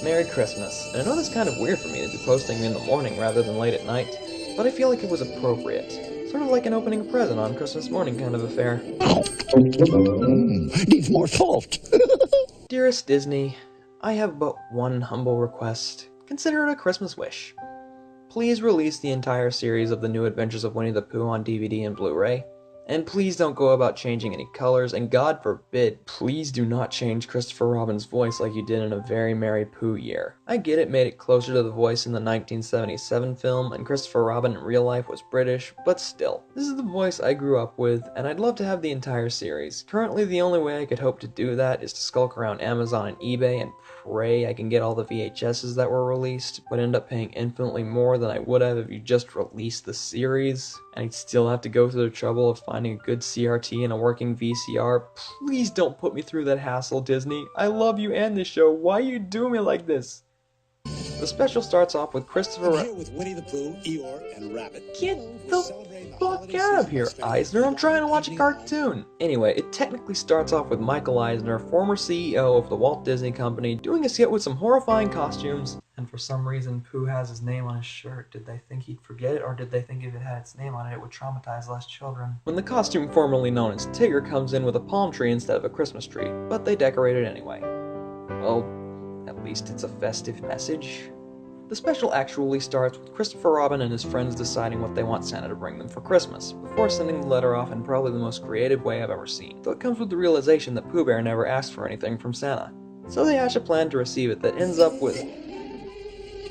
Merry Christmas, and I know that's kind of weird for me to be posting in the morning rather than late at night, but I feel like it was appropriate. Sort of like an opening a present on Christmas morning kind of affair. Needs more salt. Dearest Disney, I have but one humble request. Consider it a Christmas wish. Please release the entire series of The New Adventures of Winnie the Pooh on DVD and Blu-ray. And please don't go about changing any colors, and God forbid, please do not change Christopher Robin's voice like you did in A Very Merry Pooh Year. I get it made it closer to the voice in the 1977 film, and Christopher Robin in real life was British, but still. This is the voice I grew up with, and I'd love to have the entire series. Currently, the only way I could hope to do that is to skulk around Amazon and eBay and pray I can get all the VHSs that were released, but end up paying infinitely more than I would have if you just released the series. And I'd still have to go through the trouble of finding a good CRT and a working VCR. Please don't put me through that hassle, Disney. I love you and this show. Why are you doing me like this? The special starts off with Christopher... Here with Winnie the Pooh, Eeyore, and Rabbit. Get the fuck out of here, Eisner. I'm trying to watch a cartoon. Anyway, it technically starts off with Michael Eisner, former CEO of the Walt Disney Company, doing a skit with some horrifying costumes. And for some reason, Pooh has his name on his shirt. Did they think he'd forget it, or did they think if it had its name on it, it would traumatize less children? When the costume formerly known as Tigger comes in with a palm tree instead of a Christmas tree, but they decorate it anyway. Well, at least it's a festive message. The special actually starts with Christopher Robin and his friends deciding what they want Santa to bring them for Christmas, before sending the letter off in probably the most creative way I've ever seen, though it comes with the realization that Pooh Bear never asked for anything from Santa. So they hatch a plan to receive it that ends up with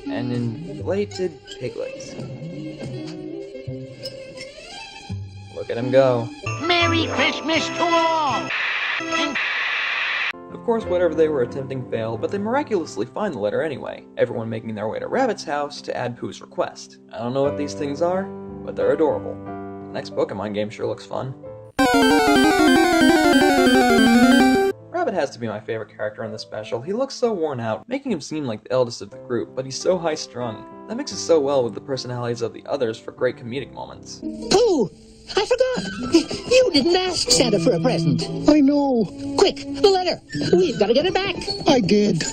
an inflated piglet. Look at him go. Merry Christmas to all! Of course, whatever they were attempting failed, but they miraculously find the letter anyway, everyone making their way to Rabbit's house to add Pooh's request. I don't know what these things are, but they're adorable. The next Pokemon game sure looks fun. Rabbit has to be my favorite character in this special. He looks so worn out, making him seem like the eldest of the group, but he's so high-strung. That mixes so well with the personalities of the others for great comedic moments. Pooh! I forgot! You didn't ask Santa for a present. I know. Quick, the letter! We've got to get it back! I did.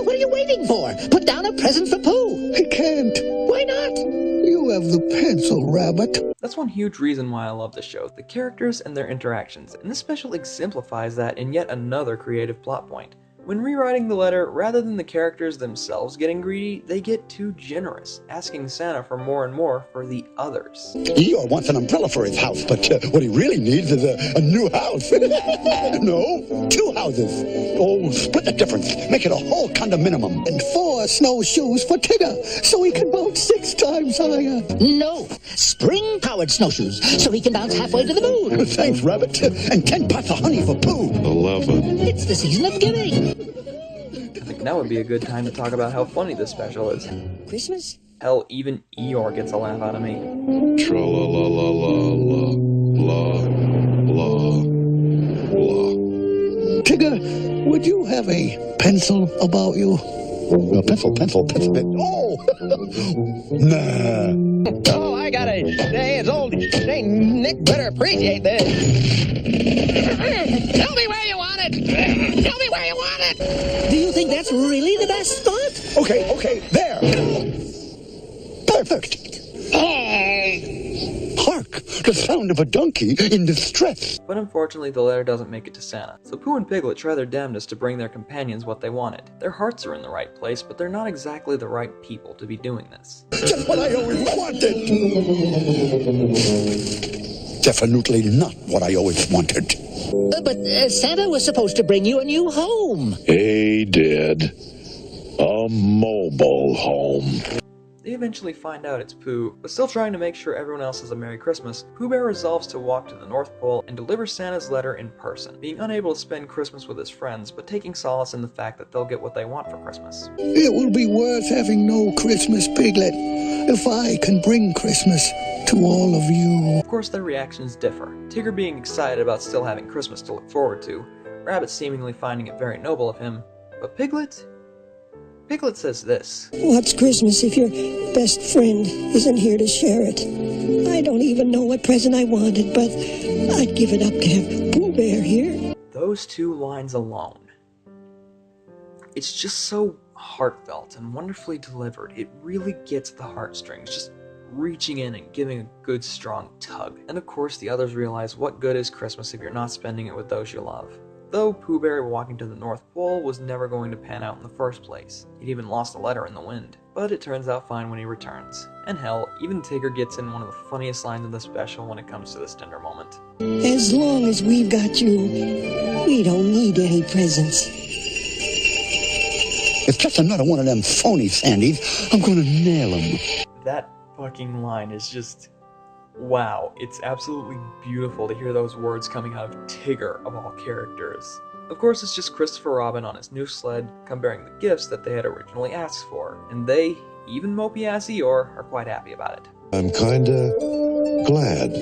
What are you waiting for? Put down a present for Pooh! I can't. Why not? You have the pencil, Rabbit. That's one huge reason why I love this show, the characters and their interactions, and this special exemplifies that in yet another creative plot point. When rewriting the letter, rather than the characters themselves getting greedy, they get too generous, asking Santa for more and more for the others. Eeyore wants an umbrella for his house, but what he really needs is a new house. No, 2 houses. Oh, split the difference. Make it a whole condominium. And 4 snowshoes for Tigger, so he can bounce 6 times higher. No, spring-powered snowshoes, so he can bounce halfway to the moon. Thanks, Rabbit. And 10 pots of honey for Pooh. 11. It's the season of giving. I think now would be a good time to talk about how funny this special is. Christmas? Hell, even Eeyore gets a laugh out of me. Tra-la-la-la-la-la, blah, blah. Tigger, would you have a pencil about you? Pencil. Oh! Nah. Oh, I gotta say, it's old Nick better appreciate this. Tell me where you want it. Tell me where you want it. Do you think that's really the best spot? Okay, there. Perfect. Hark, the sound of a donkey in distress. But unfortunately, the letter doesn't make it to Santa, so Pooh and Piglet try their damnedest to bring their companions what they wanted. Their hearts are in the right place, but they're not exactly the right people to be doing this. Just what I always wanted. Definitely not what I always wanted. But Santa was supposed to bring you a new home. He did. A mobile home. They eventually find out it's Pooh, but still trying to make sure everyone else has a Merry Christmas, Pooh Bear resolves to walk to the North Pole and deliver Santa's letter in person, being unable to spend Christmas with his friends, but taking solace in the fact that they'll get what they want for Christmas. It will be worth having no Christmas, Piglet, if I can bring Christmas to all of you. Of course, their reactions differ, Tigger being excited about still having Christmas to look forward to, Rabbit seemingly finding it very noble of him, but Piglet says this. What's Christmas if your best friend isn't here to share it? I don't even know what present I wanted, but I'd give it up to have Pooh Bear here. Those 2 lines alone. It's just so heartfelt and wonderfully delivered. It really gets the heartstrings, just reaching in and giving a good strong tug. And of course the others realize what good is Christmas if you're not spending it with those you love. Though Pooh Bear walking to the North Pole was never going to pan out in the first place. He'd even lost a letter in the wind. But it turns out fine when he returns. And hell, even Tigger gets in one of the funniest lines in the special when it comes to this tender moment. As long as we've got you, we don't need any presents. If just another one of them phony Sandys, I'm gonna nail him. That fucking line is just... wow, it's absolutely beautiful to hear those words coming out of Tigger of all characters. Of course, it's just Christopher Robin on his new sled, come bearing the gifts that they had originally asked for, and they, even mopey-ass Eeyore, are quite happy about it. I'm kinda glad.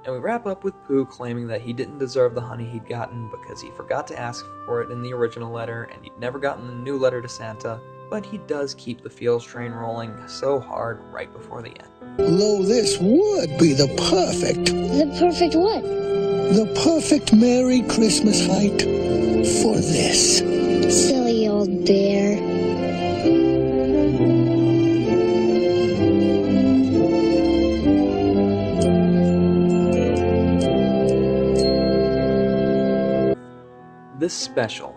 And we wrap up with Pooh claiming that he didn't deserve the honey he'd gotten because he forgot to ask for it in the original letter, and he'd never gotten the new letter to Santa, but he does keep the feels train rolling so hard right before the end. Lo, this would be the perfect what? The perfect Merry Christmas hike for this. Silly old bear. This special.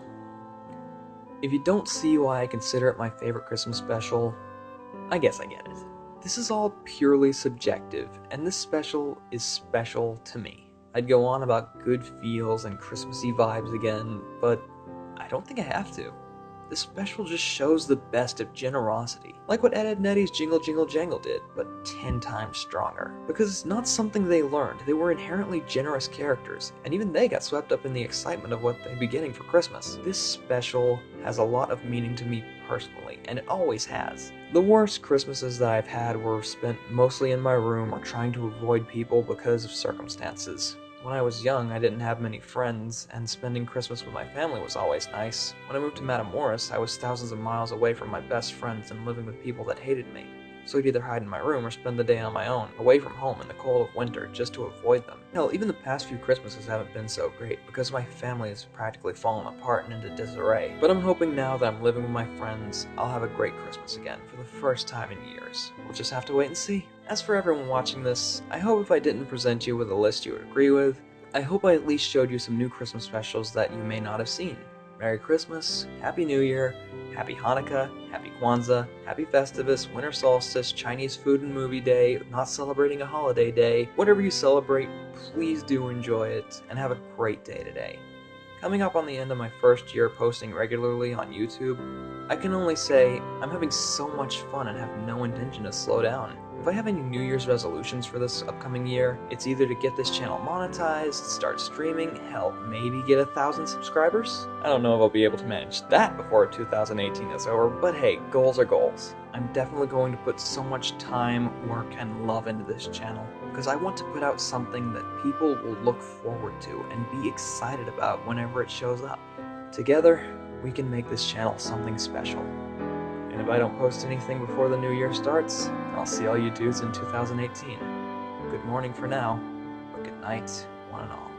If you don't see why I consider it my favorite Christmas special, I guess I get it. This is all purely subjective, and this special is special to me. I'd go on about good feels and Christmassy vibes again, but I don't think I have to. This special just shows the best of generosity, like what Ed, Edd n Eddy's Jingle Jingle Jangle did, but 10 times stronger. Because it's not something they learned, they were inherently generous characters, and even they got swept up in the excitement of what they'd be getting for Christmas. This special has a lot of meaning to me personally, and it always has. The worst Christmases that I've had were spent mostly in my room or trying to avoid people because of circumstances. When I was young, I didn't have many friends, and spending Christmas with my family was always nice. When I moved to Matamoros, I was thousands of miles away from my best friends and living with people that hated me. So I'd either hide in my room or spend the day on my own, away from home in the cold of winter, just to avoid them. Hell, even the past few Christmases haven't been so great, because my family has practically fallen apart and into disarray. But I'm hoping now that I'm living with my friends, I'll have a great Christmas again, for the first time in years. We'll just have to wait and see. As for everyone watching this, I hope if I didn't present you with a list you would agree with, I hope I at least showed you some new Christmas specials that you may not have seen. Merry Christmas, Happy New Year, Happy Hanukkah, Happy Kwanzaa, Happy Festivus, Winter Solstice, Chinese Food and Movie Day, not celebrating a holiday day. Whatever you celebrate, please do enjoy it, and have a great day today. Coming up on the end of my first year posting regularly on YouTube, I can only say I'm having so much fun and have no intention to slow down. If I have any New Year's resolutions for this upcoming year, it's either to get this channel monetized, start streaming, hell, maybe get 1,000 subscribers? I don't know if I'll be able to manage that before 2018 is over, but hey, goals are goals. I'm definitely going to put so much time, work, and love into this channel, because I want to put out something that people will look forward to and be excited about whenever it shows up. Together, we can make this channel something special. And if I don't post anything before the new year starts, I'll see all you dudes in 2018. Good morning for now, but good night, one and all.